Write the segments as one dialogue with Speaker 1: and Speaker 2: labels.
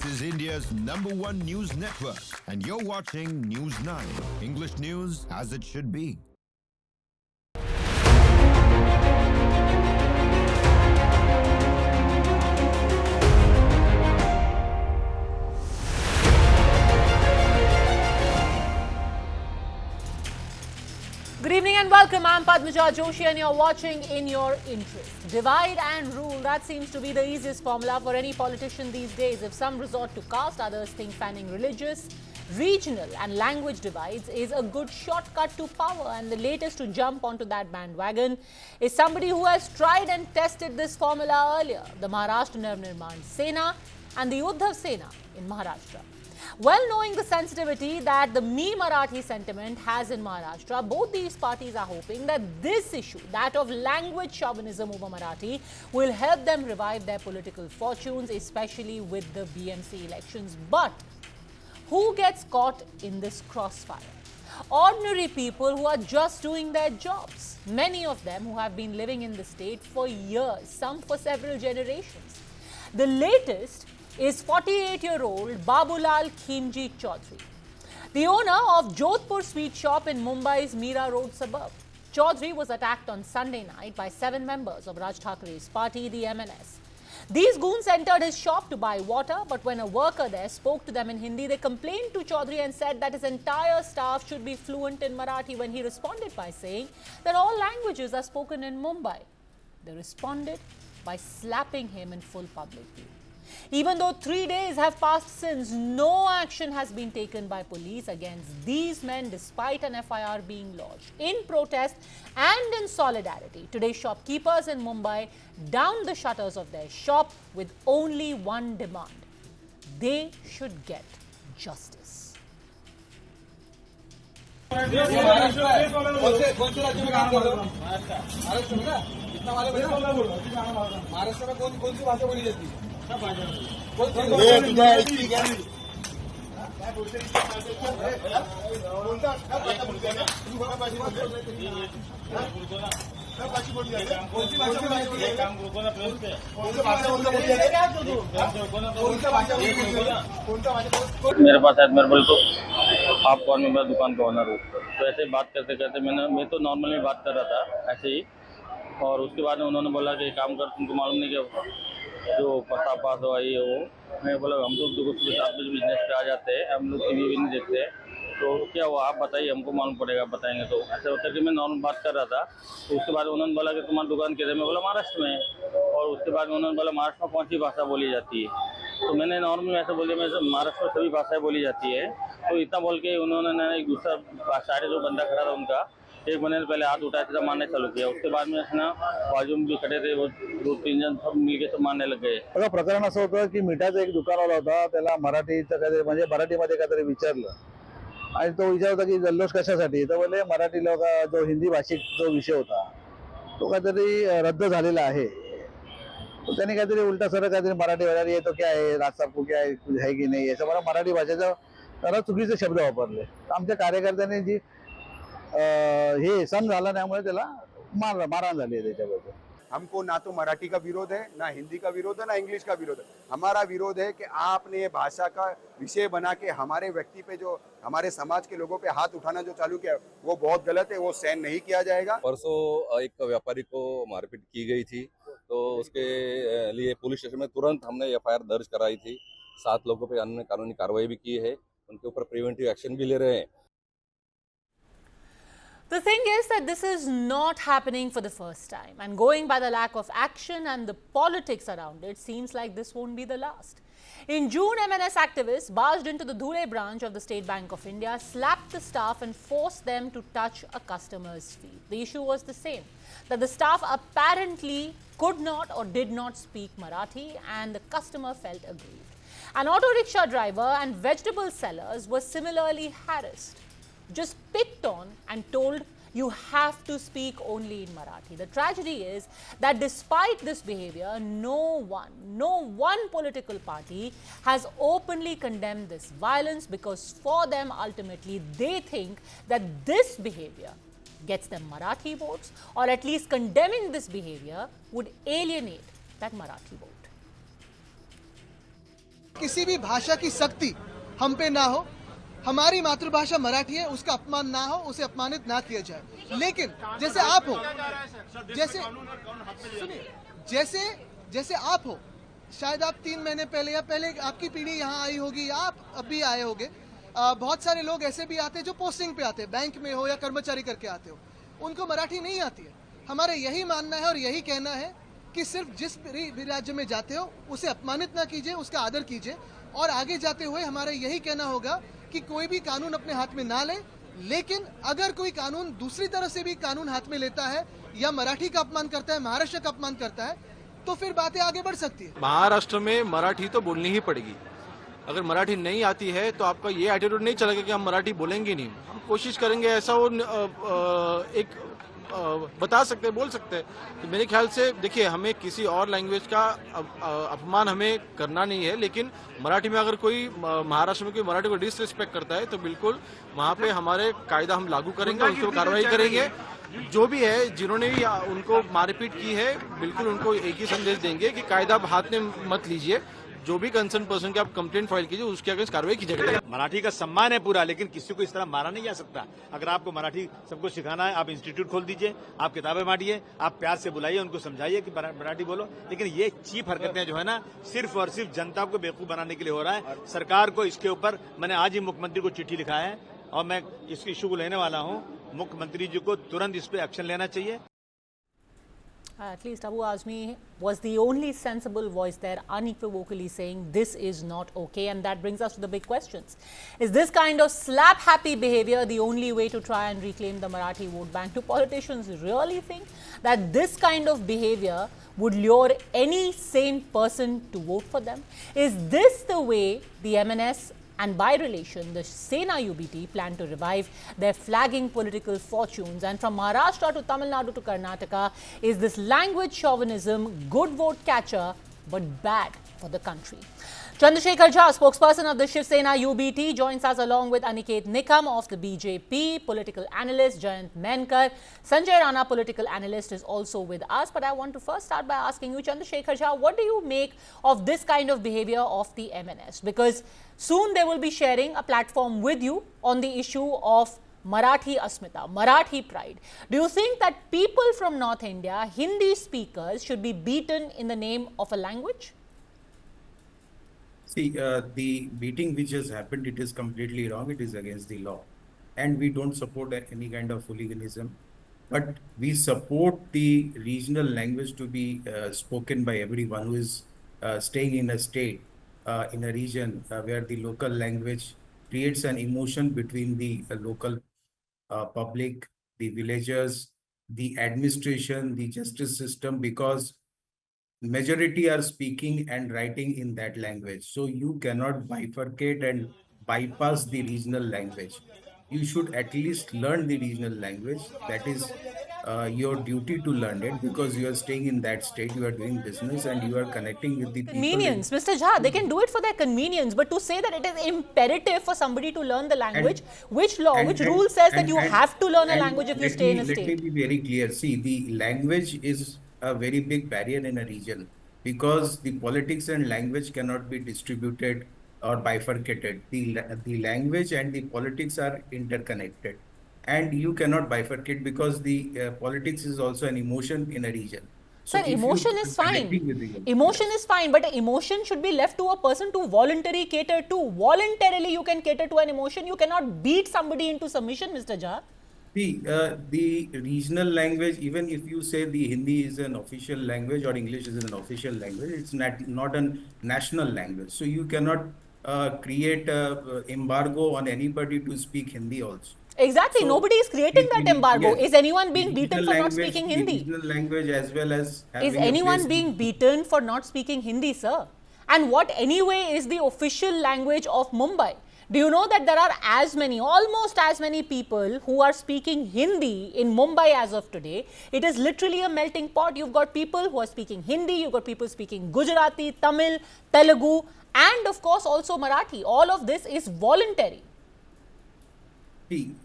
Speaker 1: is India's #1 news network, and you're watching News 9. English news as it should be.
Speaker 2: Good evening and welcome. I'm Padmaja Joshi and you're watching In Your Interest. Divide and rule, that seems to be the easiest formula for any politician these days. If some resort to caste, others think fanning religious, regional and language divides is a good shortcut to power. And the latest to jump onto that bandwagon is somebody who has tried and tested this formula earlier, the Maharashtra Navnirman Sena and the Uddhav Sena in Maharashtra. Well knowing the sensitivity that the Me Marathi sentiment has in Maharashtra, both these parties are hoping that this issue, that of language chauvinism over Marathi, will help them revive their political fortunes, especially with the BMC elections. But who gets caught in this crossfire? Ordinary people who are just doing their jobs. Many of them who have been living in the state for years, some for several generations. The latest is 48-year-old Babulal Khimji Chaudhary, the owner of Jodhpur Sweet Shop in Mumbai's Mira Road suburb. Chaudhary was attacked on Sunday night by 7 members of Raj Thakre's party, the MNS. These goons entered his shop to buy water, but when a worker there spoke to them in Hindi, they complained to Chaudhary and said that his entire staff should be fluent in Marathi, when he responded by saying that all languages are spoken in Mumbai. They responded by slapping him in full public view. Even though 3 days have passed since, no action has been taken by police against these men despite an FIR being lodged. In protest and in solidarity, today shopkeepers in Mumbai downed the shutters of their shop with only one demand: they should get justice.
Speaker 3: मेरे पास है, मेरे बोले तो popcorn में मैं दुकान का owner हूँ। तो ऐसे बात करते करते मैं तो नॉर्मली बात कर रहा था ऐसे ही, और उसके बाद में उन्होंने बोला कि काम कर, तुमको मालूम नहीं कि जो पता पास हुआ ये वो। मैं बोला हम तो सुबह 7 बजे बिजनेस पे आ जाते हैं, हम लोग टीवी भी नहीं देखते, तो क्या हुआ आप बताइए, हमको मालूम पड़ेगा, बताएंगे। तो ऐसे होकर के मैं नॉर्मल बात कर रहा था। तो उसके बाद उन्होंने बोला कि तुम्हारी दुकान किधर? मैं बोला महाराष्ट्र में। और उसके बाद उन्होंने बोला महाराष्ट्र में कौन सी भाषा बोली जाती है? तो मैंने नॉर्मल ऐसे बोले, मैं महाराष्ट्र में सभी भाषाएं बोली जाती है। तो इतना बोल के उन्होंने एक दूसरा साइड जो बंदा खड़ा था उनका, एक बंदे ने पहले हाथ उठाया था, मारने चालू किया। उसके बाद में ना बाजू में भी खड़े थे वो 2-3 जण सब मिलके सब मारने लग गए।
Speaker 4: बघा प्रकरण असं होतं की मिठाचा एक दुकानवाला होता, त्याला मराठीचं काहीतरी म्हणजे मराठीमध्ये काहीतरी विचारलं आणि तो विचार होता की जल्लोष कशासाठी, तर बोले मराठी लोक जो हिंदी भाषिक जो विषय होता तो काहीतरी रद्द झालेला आहे। तो त्यांनी काहीतरी उलटा सरळ काहीतरी मराठी वगैरे ये तो क्या है, राज साहब को क्या है, कुछ है की नाही, असं मला मराठी भाषेचा त्याला चुकीचे शब्द वापरले। आमच्या कार्यकर्त्यांनी जी हे सण झाला त्यामुळे त्याला मारहाण झाली आहे त्याच्याबद्दल।
Speaker 5: हमको ना तो मराठी का विरोध है, ना हिंदी का विरोध है, ना इंग्लिश का विरोध है। हमारा विरोध है कि आपने ये भाषा का विषय बना के हमारे व्यक्ति पे, जो हमारे समाज के लोगों पे हाथ उठाना जो चालू किया वो बहुत गलत है, वो सहन नहीं किया जाएगा।
Speaker 6: परसों एक व्यापारी को मारपीट की गई थी, तो उसके लिए पुलिस स्टेशन में तुरंत हमने FIR दर्ज कराई थी। 7 लोगों पे हमने कानूनी कार्रवाई भी की है, उनके ऊपर प्रिवेंटिव एक्शन भी ले रहे हैं।
Speaker 2: The thing is that this is not happening for the first time, and going by the lack of action and the politics around it, seems like this won't be the last. In June, MNS activists barged into the Dhule branch of the State Bank of India, slapped the staff and forced them to touch a customer's feet. The issue was the same, that the staff apparently could not or did not speak Marathi, and the customer felt aggrieved. An auto rickshaw driver and vegetable sellers were similarly harassed, just picked on and told you have to speak only in Marathi. The tragedy is that despite this behavior, no one political party has openly condemned this violence, because for them ultimately they think that this behavior gets them Marathi votes, or at least condemning this behavior would alienate that Marathi vote.
Speaker 7: किसी भी भाषा की सख्ती हम पे ना हो। हमारी मातृभाषा मराठी है, उसका अपमान ना हो, उसे अपमानित ना किया जाए। लेकिन जैसे आप हो, जैसे सुनिए, जैसे आप हो, शायद आप 3 महीने पहले या पहले आपकी पीढ़ी यहाँ आई होगी या आप अभी आए होंगे। बहुत सारे लोग ऐसे भी आते हैं जो पोस्टिंग पे आते हैं, बैंक में हो या कर्मचारी करके आते हो, उनको मराठी नहीं आती है। हमारा यही मानना है और यही कहना है कि सिर्फ जिस भी राज्य में जाते हो उसे अपमानित ना कीजिए, उसका आदर कीजिए। और आगे जाते हुए हमारा यही कहना होगा कि कोई भी कानून अपने हाथ में ना ले, लेकिन अगर कोई कानून दूसरी तरह से भी कानून हाथ में लेता है या मराठी का अपमान करता है, महाराष्ट्र का अपमान करता है, तो फिर बातें आगे बढ़ सकती है।
Speaker 8: महाराष्ट्र में मराठी तो बोलनी ही पड़ेगी। अगर मराठी नहीं आती है तो आपका ये एटीट्यूड नहीं चलेगा कि हम मराठी बोलेंगे नहीं। हम कोशिश करेंगे ऐसा वो एक बता सकते हैं, बोल सकते हैं। तो मेरे ख्याल से देखिए, हमें किसी और लैंग्वेज का अपमान हमें करना नहीं है, लेकिन मराठी में अगर कोई महाराष्ट्र में कोई मराठी को डिसरिस्पेक्ट करता है तो बिल्कुल वहाँ पे हमारे कायदा हम लागू करेंगे, उसको कार्रवाई करेंगे। जो भी है, जिन्होंने भी उनको मारपीट की है, बिल्कुल उनको एक ही संदेश देंगे कि कायदा हाथ में मत लीजिए। जो भी कंसर्न पर्सन की आप कंप्लेंट फाइल कीजिए, उसके अगेंस्ट कार्रवाई की जाएगी।
Speaker 9: मराठी का सम्मान है पूरा, लेकिन किसी को इस तरह मारा नहीं जा सकता। अगर आपको मराठी सबको सिखाना है, आप इंस्टीट्यूट खोल दीजिए, आप किताबें बांटिए, आप प्यार से बुलाइए, उनको समझाइए कि मराठी बोलो। लेकिन ये चीप हरकतें जो है ना, सिर्फ और सिर्फ जनता को बेवकूफ बनाने के लिए हो रहा है। सरकार को इसके ऊपर, मैंने आज ही मुख्यमंत्री को चिट्ठी लिखा है और मैं इस इशू को लेने वाला हूँ। मुख्यमंत्री जी को तुरंत इस पे एक्शन लेना चाहिए।
Speaker 2: At least Abu Azmi was the only sensible voice there, unequivocally saying this is not okay. And that brings us to the big questions. Is this kind of slap-happy behavior the only way to try and reclaim the Marathi vote bank? Do politicians really think that this kind of behavior would lure any sane person to vote for them? Is this the way the MNS and by relation the Sena UBT plan to revive their flagging political fortunes? And from Maharashtra to Tamil Nadu to Karnataka, is this language chauvinism good vote catcher but bad for the country? Chandrasekhar Jha, spokesperson of the Shiv Sena UBT, joins us along with Aniket Nikam of the BJP, political analyst Jayant Menkar. Sanjay Rana, political analyst, is also with us. But I want to first start by asking you, Chandrasekhar Jha, what do you make of this kind of behavior of the MNS? Because soon they will be sharing a platform with you on the issue of Marathi Asmita, Marathi pride. Do you think that people from North India, Hindi speakers, should be beaten in the name of a language?
Speaker 10: See, the beating which has happened, it is completely wrong. It is against the law. And we don't support any kind of hooliganism. But we support the regional language to be spoken by everyone who is staying in a state, in a region where the local language creates an emotion between the local public, the villagers, the administration, the justice system, because majority are speaking and writing in that language. So you cannot bifurcate and bypass the regional language. You should at least learn the regional language. That is your duty to learn it, because you are staying in that state, you are doing business and you are connecting with the people.
Speaker 2: Convenience, Mr. Jha, they can do it for their convenience, but to say that it is imperative for somebody to learn the language, which rule says that you have to learn a language if you stay in a state?
Speaker 10: Let me be very clear. See, the language is a very big barrier in a region, because the politics and language cannot be distributed or bifurcated. The language and the politics are interconnected, and you cannot bifurcate, because the politics is also an emotion in a region.
Speaker 2: Sir, emotion is fine. Emotion is fine, but emotion should be left to a person to voluntarily cater to. Voluntarily, you can cater to an emotion. You cannot beat somebody into submission, Mr. Jha.
Speaker 10: See, the regional language, even if you say the Hindi is an official language or English is an official language, it's not a national language. So you cannot create an embargo on anybody to speak Hindi also.
Speaker 2: Exactly.
Speaker 10: So,
Speaker 2: nobody is creating that embargo.
Speaker 10: Yes.
Speaker 2: Is anyone being beaten for not speaking Hindi?
Speaker 10: The regional language, as well as
Speaker 2: is anyone being beaten for not speaking Hindi, sir? And what anyway is the official language of Mumbai? Do you know that there are almost as many people who are speaking Hindi in Mumbai as of today? It is literally a melting pot. You've got people who are speaking Hindi, you've got people speaking Gujarati, Tamil, Telugu, and of course also Marathi. All of this is voluntary.
Speaker 10: See,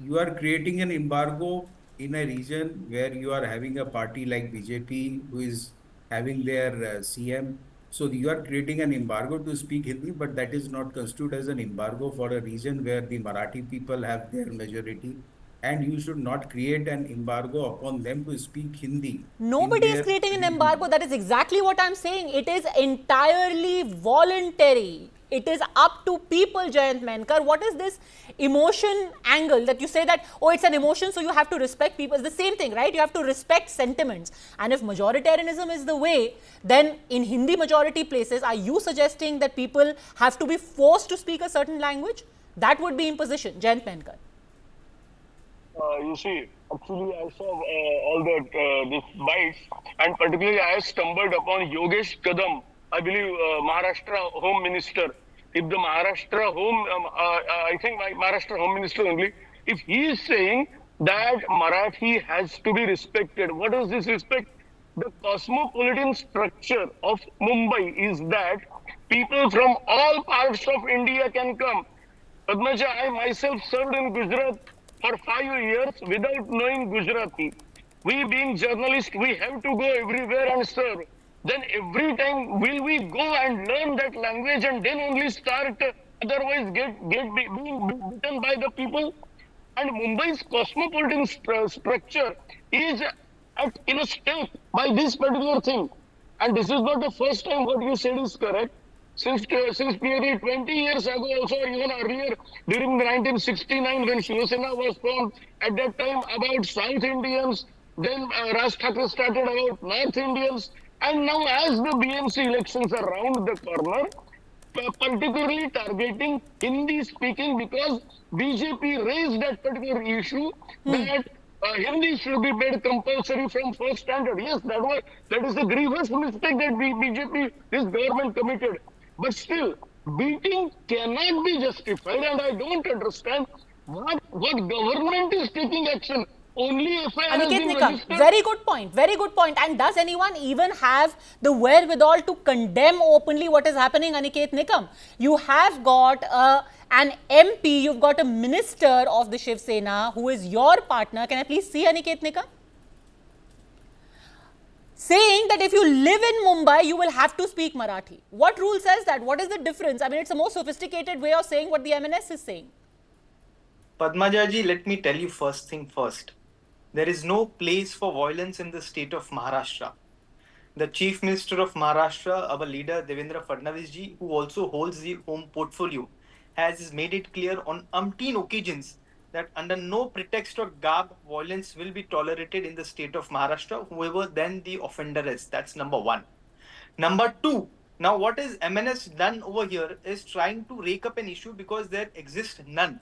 Speaker 10: you are creating an embargo in a region where you are having a party like BJP, who is having their CM So you are creating an embargo to speak Hindi, but that is not construed as an embargo for a region where the Marathi people have their majority, and you should not create an embargo upon them to speak Hindi.
Speaker 2: Nobody is creating an embargo. That is exactly what I'm saying. It is entirely voluntary. It is up to people, Jayant Menkar. What is this emotion angle that you say that, oh, it's an emotion, so you have to respect people? It's the same thing, right? You have to respect sentiments. And if majoritarianism is the way, then in Hindi majority places, are you suggesting that people have to be forced to speak a certain language? That would be imposition, Jayant Menkar.
Speaker 11: You see, actually, I saw all these bites, and particularly I stumbled upon Yogesh Kadam, I believe Maharashtra Home Minister. If the Maharashtra Home, I think Maharashtra Home Minister only, if he is saying that Marathi has to be respected, what is this respect? The cosmopolitan structure of Mumbai is that people from all parts of India can come. Padmaja, I myself served in Gujarat for 5 years without knowing Gujarati. We being journalists, we have to go everywhere and serve. Then every time will we go and learn that language and then only start, otherwise being beaten by the people? And Mumbai's cosmopolitan structure is in a state by this particular thing. And this is not the first time what you said is correct. Since nearly 20 years ago, also even earlier, during the 1969 when Shiv Sena was formed, at that time about South Indians, then Raj Thakre started about North Indians, and now as the BMC elections are round the corner, particularly targeting Hindi speaking, because BJP raised that particular issue that Hindi should be made compulsory from first standard. Yes, that is a grievous mistake that BJP, this government committed. But still, beating cannot be justified, and I don't understand what government is taking action. Only FIR has
Speaker 2: Aniket
Speaker 11: been
Speaker 2: Nikam,
Speaker 11: registered.
Speaker 2: very good point, very good point. And does anyone even have the wherewithal to condemn openly what is happening, Aniket Nikam? You have got an MP, you've got a minister of the Shiv Sena who is your partner. Can I please see Aniket Nikam? Saying that if you live in Mumbai, you will have to speak Marathi. What rule says that? What is the difference? I mean, it's a more sophisticated way of saying what the MNS is saying.
Speaker 12: Padmajaji, let me tell you first thing first. There is no place for violence in the state of Maharashtra. The Chief Minister of Maharashtra, our leader Devendra Fadnavis ji, who also holds the home portfolio, has made it clear on umpteen occasions that under no pretext or garb, violence will be tolerated in the state of Maharashtra, whoever then the offender is. That's number one. Number two, now what is MNS done over here is trying to rake up an issue because there exists none.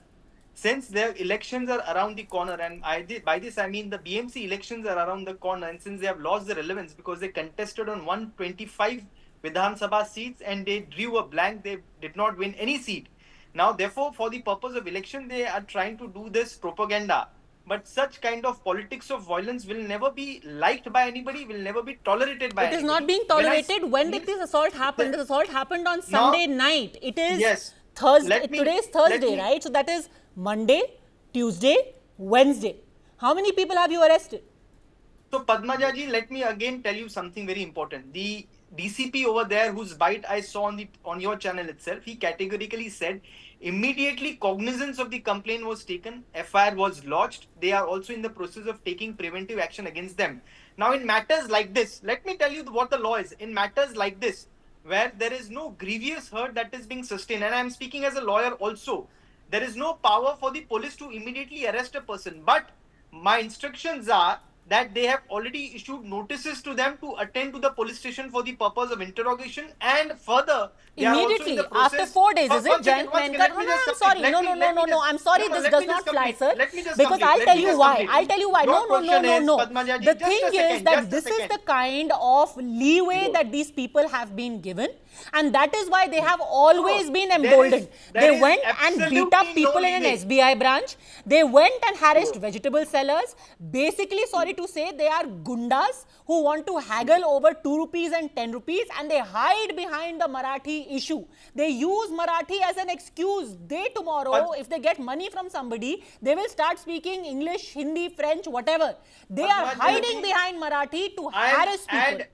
Speaker 12: Since their elections are around the corner, and by this I mean the BMC elections are around the corner, and since they have lost their relevance because they contested on 125 Vidhan Sabha seats and they drew a blank, they did not win any seat. Now, therefore, for the purpose of election, they are trying to do this propaganda. But such kind of politics of violence will never be liked by anybody, will never be tolerated by anybody.
Speaker 2: It is not being tolerated. When did this assault happen? This assault happened on Sunday night. It is Thursday. Today is Thursday, right? So that is Monday, Tuesday, Wednesday. How many people have you arrested?
Speaker 12: So Padmajaji, let me again tell you something very important. The DCP over there, whose bite I saw on your channel itself, he categorically said immediately cognizance of the complaint was taken, FIR was lodged. They are also in the process of taking preventive action against them. Now, in matters like this, let me tell you what the law is. In matters like this, where there is no grievous hurt that is being sustained, and I am speaking as a lawyer also, there is no power for the police to immediately arrest a person. But my instructions are that they have already issued notices to them to attend to the police station for the purpose of interrogation, and further they
Speaker 2: immediately
Speaker 12: are also in the process,
Speaker 2: after 4 days, is it, Jayant Menkar? I'm sorry. No. I'm sorry. This does not fly, sir. Because I'll tell you why. No. The thing is that this is the kind of leeway that these people have been given, and that is why they have always been emboldened. They went and beat up people in an SBI branch. They went and harassed vegetable sellers. Basically, sorry to say, they are gundas who want to haggle over 2 rupees and 10 rupees, and they hide behind the Marathi issue. They use Marathi as an excuse. Tomorrow, if they get money from somebody, they will start speaking English, Hindi, French, whatever. They are hiding behind Marathi to harass people.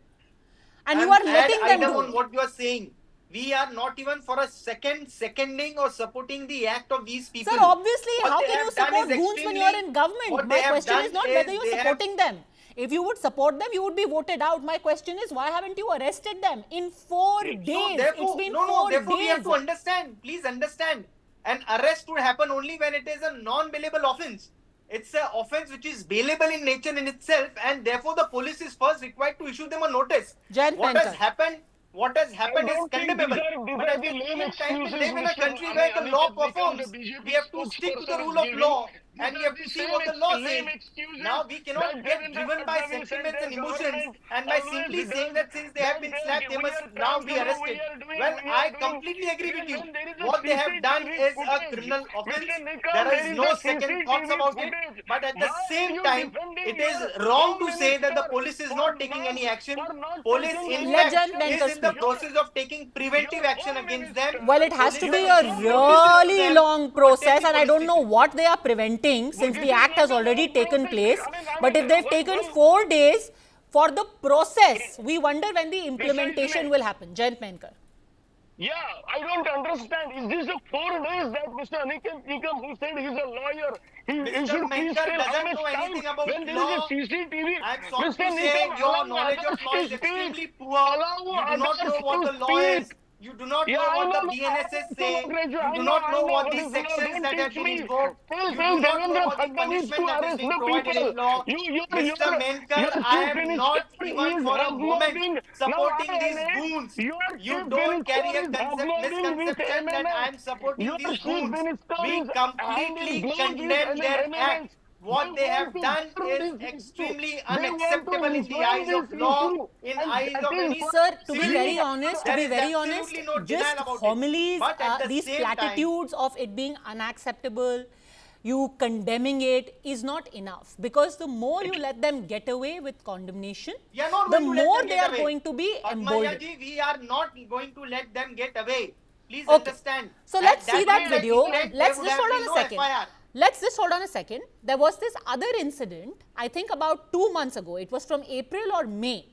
Speaker 2: And you are letting them
Speaker 12: item
Speaker 2: do
Speaker 12: on
Speaker 2: it.
Speaker 12: what you are saying. We are not even for a seconding or supporting the act of these people.
Speaker 2: Sir, obviously,
Speaker 12: What
Speaker 2: how
Speaker 12: they
Speaker 2: can you
Speaker 12: have done
Speaker 2: support
Speaker 12: is
Speaker 2: goons when you are in
Speaker 12: what
Speaker 2: government?
Speaker 12: they
Speaker 2: My
Speaker 12: have
Speaker 2: question
Speaker 12: done
Speaker 2: is not
Speaker 12: is
Speaker 2: whether you're
Speaker 12: they have-
Speaker 2: supporting them. If you would support them, you would be voted out. My question is, why haven't you arrested them in 4 days?
Speaker 12: So therefore,
Speaker 2: It's been
Speaker 12: no,
Speaker 2: 4
Speaker 12: therefore
Speaker 2: days.
Speaker 12: we have to understand. Please understand. An arrest would happen only when it is a non-bailable offence. It's an offence which is bailable in nature in itself, and therefore the police is first required to issue them a notice.
Speaker 2: Jayant
Speaker 12: What has
Speaker 2: Pankaj.
Speaker 12: happened? What has happened is
Speaker 11: don't think
Speaker 12: condemnable.
Speaker 11: these
Speaker 12: But
Speaker 11: are
Speaker 12: at
Speaker 11: the
Speaker 12: the
Speaker 11: lame
Speaker 12: same time, we
Speaker 11: excuses
Speaker 12: live in a
Speaker 11: Mr.
Speaker 12: country where the law
Speaker 11: Aniket Nikam,
Speaker 12: performs.
Speaker 11: the BJP
Speaker 12: We have to stick to the
Speaker 11: spokesperson,
Speaker 12: rule
Speaker 11: is
Speaker 12: of
Speaker 11: giving.
Speaker 12: law,
Speaker 11: These
Speaker 12: and we
Speaker 11: are
Speaker 12: have to
Speaker 11: the
Speaker 12: see
Speaker 11: same
Speaker 12: what the law
Speaker 11: lame
Speaker 12: says.
Speaker 11: excuses
Speaker 12: Now we cannot
Speaker 11: that
Speaker 12: get
Speaker 11: Devendra
Speaker 12: driven by
Speaker 11: Fadnavis and
Speaker 12: sentiments
Speaker 11: their
Speaker 12: and emotions,
Speaker 11: government
Speaker 12: and by
Speaker 11: always
Speaker 12: simply
Speaker 11: does,
Speaker 12: saying that since they have been slapped, they must now be arrested. Well, I completely agree with you. What they have done is a criminal offence. There is no second thoughts about it. But at the same time, it is wrong to say that the police is not taking any action. Police, in
Speaker 2: Let
Speaker 12: fact,
Speaker 2: Jayant Pankaj
Speaker 12: is in the
Speaker 2: speak.
Speaker 12: process of taking preventive action against them.
Speaker 2: Well, it has to
Speaker 12: Police
Speaker 2: be
Speaker 12: have
Speaker 2: a
Speaker 12: issued notices to
Speaker 2: really
Speaker 12: them
Speaker 2: long
Speaker 12: to
Speaker 2: process,
Speaker 12: attend the
Speaker 2: and I
Speaker 12: police
Speaker 2: don't know
Speaker 12: station.
Speaker 2: what they are preventing since the act has already taken place. But if they've taken 4 days for the process, we wonder when the implementation will happen. Jayant Pankaj.
Speaker 11: Yeah, I don't understand. Is this the 4 days that Mr. Aniket Nikam, who said he's a lawyer, he should please
Speaker 12: Menkar
Speaker 11: tell how
Speaker 12: doesn't
Speaker 11: much
Speaker 12: know
Speaker 11: time
Speaker 12: anything about
Speaker 11: when there
Speaker 12: law.
Speaker 11: is a CCTV.
Speaker 12: I'm sorry
Speaker 11: Mr.
Speaker 12: to say,
Speaker 11: Nikam,
Speaker 12: your
Speaker 11: allow
Speaker 12: knowledge of
Speaker 11: others
Speaker 12: law
Speaker 11: to
Speaker 12: is
Speaker 11: speak.
Speaker 12: extremely poor.
Speaker 11: Allow
Speaker 12: You do not
Speaker 11: others
Speaker 12: know what
Speaker 11: to
Speaker 12: the law is.
Speaker 11: speak.
Speaker 12: You do not
Speaker 11: Yeah,
Speaker 12: know
Speaker 11: I
Speaker 12: what
Speaker 11: know
Speaker 12: the
Speaker 11: the
Speaker 12: BNSS say.
Speaker 11: graduate.
Speaker 12: You
Speaker 11: I
Speaker 12: do not know what
Speaker 11: what
Speaker 12: these
Speaker 11: is law.
Speaker 12: sections
Speaker 11: Don't
Speaker 12: that have
Speaker 11: teach
Speaker 12: been
Speaker 11: me.
Speaker 12: invoked.
Speaker 11: Still
Speaker 12: You
Speaker 11: saying
Speaker 12: do not know
Speaker 11: Devendra
Speaker 12: what the
Speaker 11: Fadnavis
Speaker 12: punishment
Speaker 11: to
Speaker 12: that is
Speaker 11: arrest
Speaker 12: being
Speaker 11: the
Speaker 12: provided
Speaker 11: people.
Speaker 12: in law. Mr. Menkar,
Speaker 11: your
Speaker 12: I
Speaker 11: chief
Speaker 12: am
Speaker 11: minister
Speaker 12: not even
Speaker 11: is
Speaker 12: for a moment
Speaker 11: hobnobbing. Now
Speaker 12: supporting
Speaker 11: I
Speaker 12: these
Speaker 11: am
Speaker 12: goons.
Speaker 11: your
Speaker 12: You
Speaker 11: chief
Speaker 12: don't
Speaker 11: minister
Speaker 12: carry a
Speaker 11: is hobnobbing with
Speaker 12: misconception that I
Speaker 11: MMS.
Speaker 12: am supporting
Speaker 11: Your
Speaker 12: these
Speaker 11: chief
Speaker 12: goons.
Speaker 11: minister
Speaker 12: We
Speaker 11: is hand in
Speaker 12: completely
Speaker 11: glove with
Speaker 12: condemn their act.
Speaker 11: MMS.
Speaker 12: What they have done is
Speaker 11: This issue.
Speaker 12: extremely
Speaker 11: They want to
Speaker 12: unacceptable in the
Speaker 11: resolve
Speaker 12: eyes of
Speaker 11: this
Speaker 12: law,
Speaker 11: issue.
Speaker 12: in
Speaker 11: And
Speaker 12: eyes
Speaker 11: that
Speaker 12: of
Speaker 11: is
Speaker 12: any
Speaker 11: what
Speaker 2: Sir, to be
Speaker 12: civilian.
Speaker 2: very honest,
Speaker 12: There is absolutely no denial
Speaker 2: just
Speaker 12: about
Speaker 2: homilies,
Speaker 12: it. But at the
Speaker 2: these
Speaker 12: same time,
Speaker 2: platitudes of it being unacceptable, you condemning it is not enough, because the more you let them get away with condemnation,
Speaker 12: we are not
Speaker 2: the
Speaker 12: going to let
Speaker 2: more
Speaker 12: them
Speaker 2: they
Speaker 12: get
Speaker 2: are
Speaker 12: away.
Speaker 2: going to be emboldened.
Speaker 12: Padmaja ji, we are not going to let them get away. Please
Speaker 2: Okay.
Speaker 12: understand.
Speaker 2: So
Speaker 12: At
Speaker 2: let's see that
Speaker 12: point,
Speaker 2: video.
Speaker 12: intent, there
Speaker 2: Let's
Speaker 12: would
Speaker 2: just
Speaker 12: have
Speaker 2: hold on
Speaker 12: been
Speaker 2: a
Speaker 12: no
Speaker 2: second.
Speaker 12: FIR.
Speaker 2: Let's just hold on a second. There was this other incident, I think about 2 months ago. It was from April or May,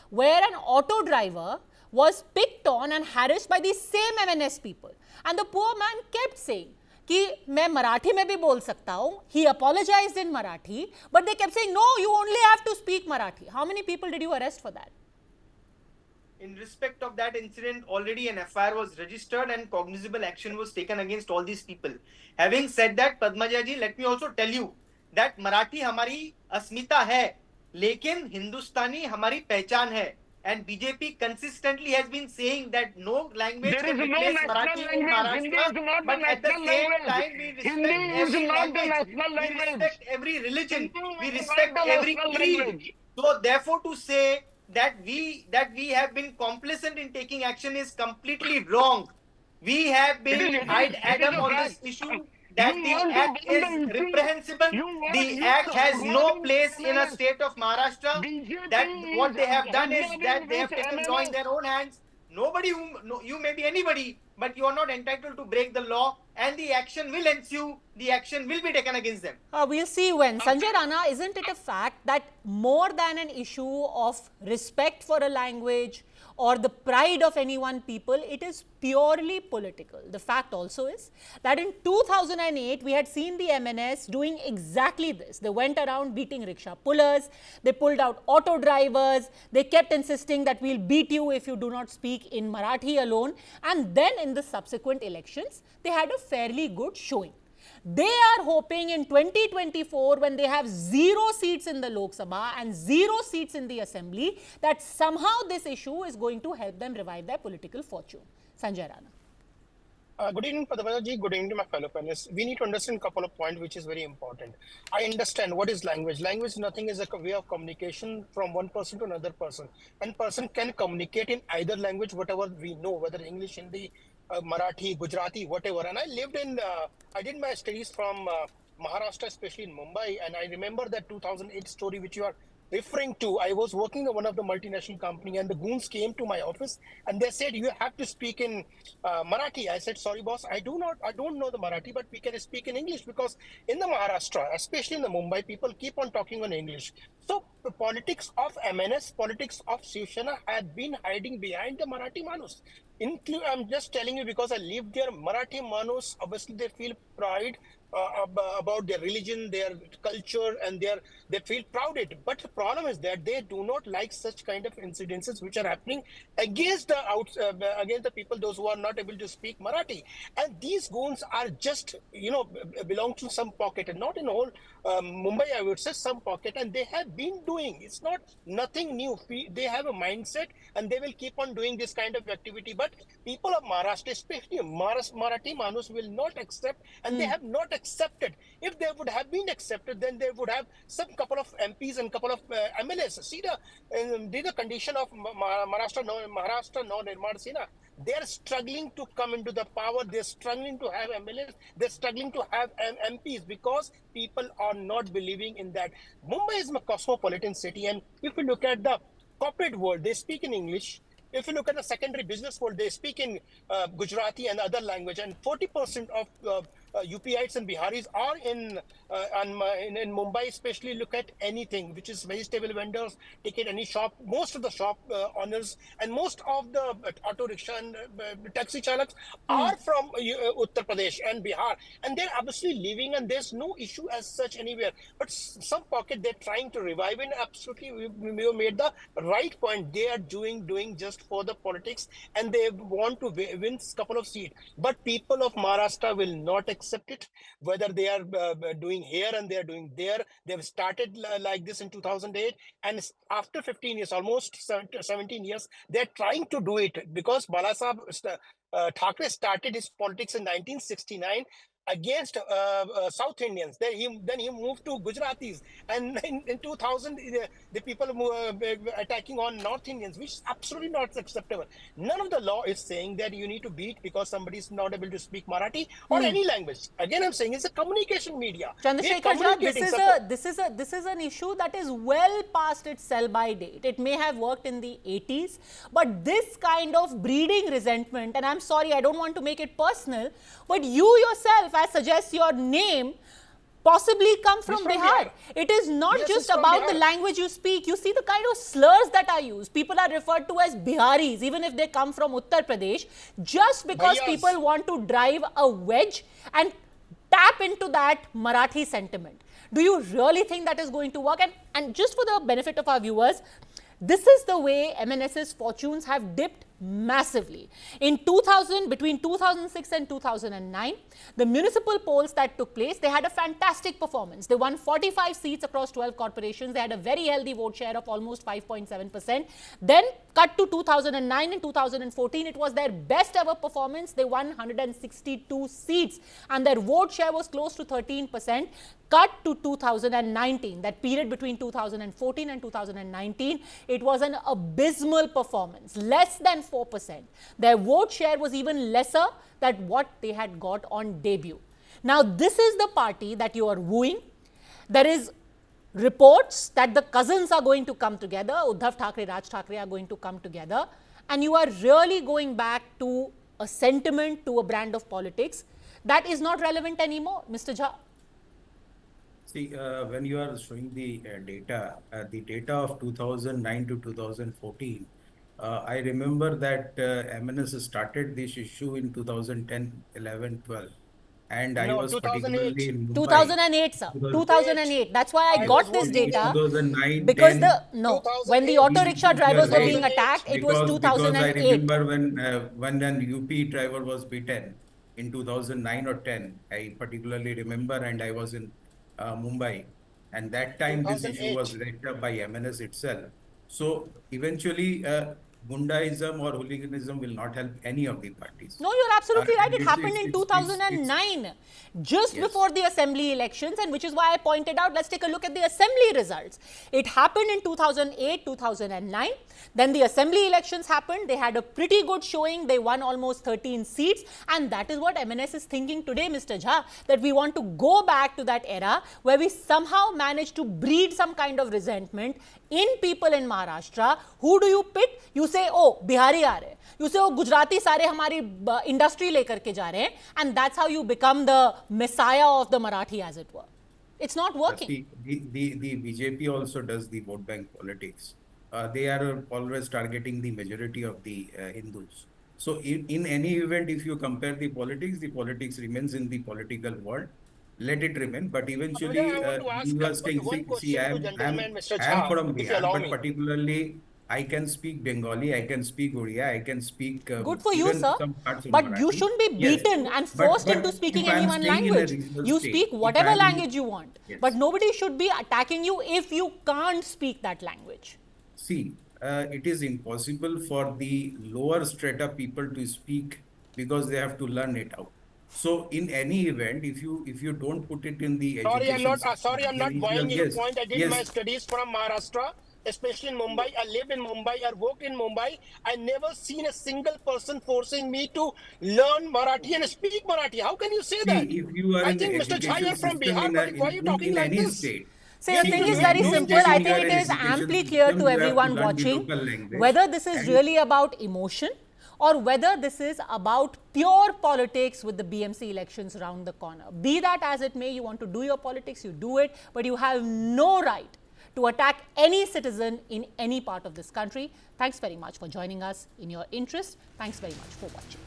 Speaker 2: where an auto driver was picked on and harassed by the same MNS people. And the poor man kept saying, कि मैं मराठी में भी बोल सकता हूँ. He apologized in Marathi, but they kept saying, no, you only have to speak Marathi. How many people did you arrest for that?
Speaker 12: In respect of that incident, already an FIR was registered and cognizable action was taken against all these people. Having said that, Padmaja ji, let me also tell you that Marathi हमारी अस्मिता है, लेकिन हिंदुस्तानी हमारी पहचान है. And BJP consistently has been saying that no language
Speaker 11: There
Speaker 12: can
Speaker 11: is no
Speaker 12: replace
Speaker 11: national
Speaker 12: Marathi in
Speaker 11: language. Hindi is
Speaker 12: Maharashtra.
Speaker 11: not
Speaker 12: But
Speaker 11: the
Speaker 12: at the
Speaker 11: national
Speaker 12: same
Speaker 11: language.
Speaker 12: time, we respect
Speaker 11: Hindi is
Speaker 12: every
Speaker 11: not the
Speaker 12: language.
Speaker 11: national
Speaker 12: We
Speaker 11: language.
Speaker 12: respect every religion.
Speaker 11: Hindi
Speaker 12: We
Speaker 11: is
Speaker 12: respect
Speaker 11: not the
Speaker 12: every
Speaker 11: national
Speaker 12: creed.
Speaker 11: language.
Speaker 12: So therefore, to say that we have been complicit in taking action is completely wrong. We have been eyed Adam on this issue that
Speaker 11: You
Speaker 12: the
Speaker 11: want to
Speaker 12: act
Speaker 11: ban
Speaker 12: is
Speaker 11: the issue.
Speaker 12: reprehensible.
Speaker 11: You want
Speaker 12: The
Speaker 11: you
Speaker 12: act has no
Speaker 11: hobnobbing
Speaker 12: place in a
Speaker 11: MMS.
Speaker 12: state of Maharashtra.
Speaker 11: BJP
Speaker 12: That what they have
Speaker 11: is
Speaker 12: done is
Speaker 11: hobnobbing
Speaker 12: that they have
Speaker 11: with
Speaker 12: taken law in
Speaker 11: MMS.
Speaker 12: their own hands. Nobody, you may be anybody, but you are not entitled to break the law, and the action will ensue. The action will be taken against them.
Speaker 2: We'll see when. Sanjay Rana, isn't it a fact that more than an issue of respect for a language or the pride of any one people, it is purely political? The fact also is that in 2008, we had seen the MNS doing exactly this. They went around beating rickshaw pullers, they pulled out auto drivers, they kept insisting that we'll beat you if you do not speak in Marathi alone. And then in the subsequent elections, they had a fairly good showing. They are hoping in 2024, when they have 0 seats in the Lok Sabha and 0 seats in the Assembly, that somehow this issue is going to help them revive their political fortune. Sanjay Rana.
Speaker 13: Good evening, Padmaja ji. Good evening to my fellow panelists. We need to understand a couple of points which is very important. I understand what is language. Language nothing is a way of communication from one person to another person. One person can communicate in either language, whatever we know, whether English, Hindi, Marathi, Gujarati, whatever. And I did my studies from Maharashtra, especially in Mumbai. And I remember that 2008 story which you are referring to, I was working in one of the multinational company, and the goons came to my office and they said, you have to speak in Marathi. I said, sorry, boss, I don't know the Marathi, but we can speak in English, because in the Maharashtra, especially in the Mumbai, people keep on talking on English. So the politics of MNS, politics of Shiv Sena had been hiding behind the Marathi Manus. I'm just telling you because I lived there. Marathi Manus, obviously they feel pride about their religion, their culture, and they feel proud it. But the problem is that they do not like such kind of incidences which are happening against against the people, those who are not able to speak Marathi. And these goons are just belong to some pocket, and not in whole Mumbai. I would say some pocket, and they have been doing. It's not nothing new. They have a mindset, and they will keep on doing this kind of activity. But people of Maharashtra, especially Marathi Manus, will not accept, and they have not accepted. If they would have been accepted, then they would have some couple of MPs and couple of MLAs. See the condition of Maharashtra Nirman Sena. They are struggling to come into the power. They're struggling to have MLAs. They're struggling to have MPs because people are not believing in that. Mumbai is a cosmopolitan city, and if you look at the corporate world, they speak in English. If you look at the secondary business world, they speak in Gujarati and other language, and 40% of UPites and Biharis are in Mumbai. Especially look at anything which is vegetable vendors, take it any shop. Most of the shop owners and most of the auto rickshaw and taxi chalaks are from Uttar Pradesh and Bihar, and they're obviously living, and there's no issue as such anywhere. But some pocket they're trying to revive, and absolutely we made the right point. They are doing just for the politics, and they want to win a couple of seats. But people of Maharashtra will not accept it, whether they are doing here and they are doing there. They've started like this in 2008, and after 15 years, almost 17 years, they're trying to do it, because Balasaheb Thackeray started his politics in 1969 against South Indians. Then he moved to Gujaratis, and in 2000 the people attacking on North Indians, which is absolutely not acceptable. None of the law is saying that you need to beat because somebody is not able to speak Marathi or any language. Again, I'm saying it's a communication media.
Speaker 2: Chandrasekhar, this is an issue that is well past its sell-by date. It may have worked in the 80s, but this kind of breeding resentment, and I'm sorry, I don't want to make it personal, but you yourself, as suggests your name, possibly come from Bihar. It is not just about the language you speak. You see the kind of slurs that are used. People are referred to as Biharis, even if they come from Uttar Pradesh, just because people want to drive a wedge and tap into that Marathi sentiment. Do you really think that is going to work? And just for the benefit of our viewers, this is the way MNS's fortunes have dipped massively. In 2000, between 2006 and 2009, the municipal polls that took place, they had a fantastic performance. They won 45 seats across 12 corporations. They had a very healthy vote share of almost 5.7%. Then cut to 2009 and 2014, it was their best ever performance. They won 162 seats and their vote share was close to 13%. Cut to 2019, that period between 2014 and 2019, it was an abysmal performance, less than 4%. Their vote share was even lesser than what they had got on debut. Now, this is the party that you are wooing. There is reports that the cousins are going to come together. Uddhav Thackeray, Raj Thackeray are going to come together. And you are really going back to a sentiment, to a brand of politics that is not relevant anymore, Mr. Jha.
Speaker 10: See, when you are showing the data of 2009 to 2014, I remember that MNS started this issue in 2010, 11, 12. And I was particularly in Mumbai.
Speaker 2: 2008, sir. 2008. That's why I got this data.
Speaker 10: 2009,
Speaker 2: because when the auto rickshaw drivers were being attacked, it was 2008.
Speaker 10: Because I remember when an UP driver was beaten in 2009 or 10. I particularly remember, and I was in Mumbai, and that time this issue was raised up by MNS itself. So eventually Gundaism or hooliganism will not help any of the parties.
Speaker 2: No, you're absolutely right. It
Speaker 10: It's-
Speaker 2: happened in
Speaker 10: it's-
Speaker 2: 2009, just
Speaker 10: Yes.
Speaker 2: before the assembly elections, and which is why I pointed out, let's take a look at the assembly results. It happened in 2008, 2009. Then the assembly elections happened. They had a pretty good showing. They won almost 13 seats. And that is what MNS is thinking today, Mr. Jha, that we want to go back to that era where we somehow managed to breed some kind of resentment in people in Maharashtra. Who do you pit? You say, oh, Bihari aa rahe. You say, oh, Gujarati सारे हमारी industry लेकर के जा रहे हैं, and that's how you become the messiah of the Marathi, as it were. It's not working.
Speaker 10: The BJP also does the vote bank politics. They are always targeting the majority of the Hindus. So in any event, if you compare the politics remains in the political world. Let it remain, but eventually
Speaker 13: I want to ask
Speaker 10: you are saying,
Speaker 13: one question to gentleman, Mr.
Speaker 10: I am
Speaker 13: Jha,
Speaker 10: from
Speaker 13: if you
Speaker 10: Bihar,
Speaker 13: allow
Speaker 10: but
Speaker 13: me.
Speaker 10: particularly I can speak Bengali, I can speak Oriya, I can speak
Speaker 2: Good for you,
Speaker 10: even
Speaker 2: sir.
Speaker 10: some parts of
Speaker 2: But
Speaker 10: Marathi.
Speaker 2: you shouldn't be
Speaker 10: Yes.
Speaker 2: beaten and
Speaker 10: But-
Speaker 2: forced
Speaker 10: but
Speaker 2: into speaking
Speaker 10: if I
Speaker 2: any
Speaker 10: am
Speaker 2: one
Speaker 10: staying in a
Speaker 2: language.
Speaker 10: regional
Speaker 2: You
Speaker 10: state,
Speaker 2: speak
Speaker 10: if
Speaker 2: whatever
Speaker 10: I am-
Speaker 2: language you want.
Speaker 10: Yes.
Speaker 2: But nobody should be attacking you if you can't speak that language.
Speaker 10: See, it is impossible for the lower strata people to speak because they have to learn it out. So in any event, if you don't put it in the
Speaker 13: Sorry, I'm
Speaker 10: education
Speaker 13: not
Speaker 10: system,
Speaker 13: buying your
Speaker 10: yes,
Speaker 13: point. I did
Speaker 10: yes.
Speaker 13: my studies from Maharashtra, especially in Mumbai. I live in Mumbai. I worked in Mumbai. I never seen a single person forcing me to learn Marathi and speak Marathi. How can you say
Speaker 10: See,
Speaker 13: that?
Speaker 10: if you are
Speaker 13: I
Speaker 10: in the
Speaker 13: think, Mr. Jha,
Speaker 10: education
Speaker 13: you're from
Speaker 10: system
Speaker 13: Bihar. Why are you talking
Speaker 10: in
Speaker 13: like
Speaker 10: any
Speaker 13: this?
Speaker 10: state,
Speaker 2: So the
Speaker 10: see,
Speaker 2: thing is
Speaker 10: in
Speaker 2: very
Speaker 10: any
Speaker 2: simple.
Speaker 10: state
Speaker 2: I
Speaker 10: in
Speaker 2: think
Speaker 10: your
Speaker 2: it is
Speaker 10: education
Speaker 2: amply clear
Speaker 10: system,
Speaker 2: to
Speaker 10: you have
Speaker 2: everyone
Speaker 10: learn the
Speaker 2: watching
Speaker 10: local language.
Speaker 2: whether this is
Speaker 10: And-
Speaker 2: really about emotion or whether this is about pure politics with the BMC elections around the corner. Be that as it may, you want to do your politics, you do it, but you have no right to attack any citizen in any part of this country. Thanks very much for joining us in your interest. Thanks very much for watching.